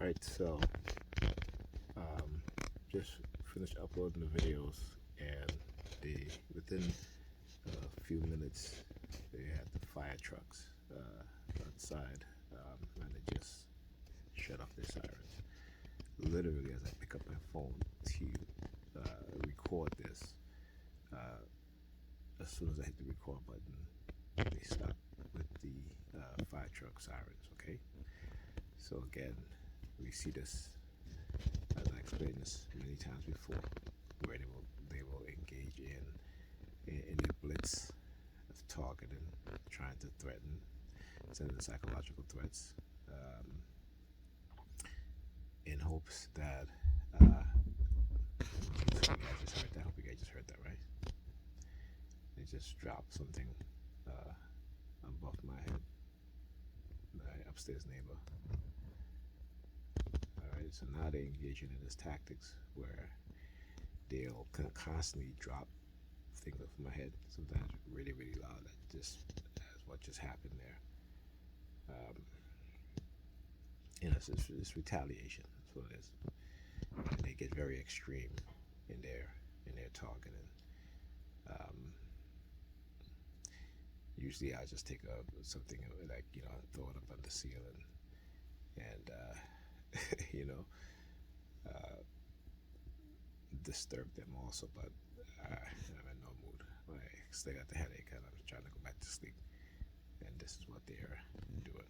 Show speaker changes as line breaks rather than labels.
Alright, so just finished uploading the videos, and within a few minutes they had the fire trucks outside, and they just shut off their sirens. Literally, as I pick up my phone to record this, as soon as I hit the record button, they stop with the fire truck sirens. Okay, so again, we see this, as I explained this many times before, where they will engage in a blitz of targeting, trying to threaten, sending psychological threats, in hopes that you guys just heard that. I hope you guys just heard that, right? They just dropped something above my head, my upstairs neighbor. Alright, so now they're engaging in this tactics where they'll constantly drop things off my head, sometimes really, really loud, just as what just happened there. It's retaliation. That's what it is. And they get very extreme in their targeting. Usually I just take something like, throw it up on the ceiling and disturb them also, but I'm in no mood. I still got the headache and I'm trying to go back to sleep, and this is what they're doing.